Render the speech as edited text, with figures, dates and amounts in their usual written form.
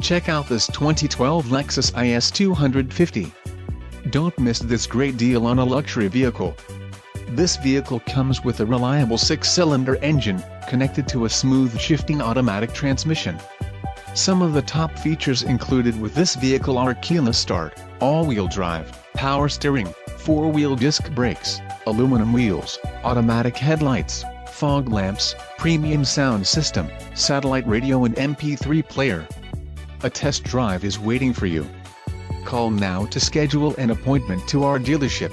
Check out this 2012 Lexus IS 250. Don't miss this great deal on a luxury vehicle. This vehicle comes with a reliable 6-cylinder engine, connected to a smooth shifting automatic transmission. Some of the top features included with this vehicle are keyless start, all-wheel drive, power steering, 4-wheel disc brakes, aluminum wheels, automatic headlights, fog lamps, premium sound system, satellite radio and MP3 player. A test drive is waiting for you. Call now to schedule an appointment to our dealership.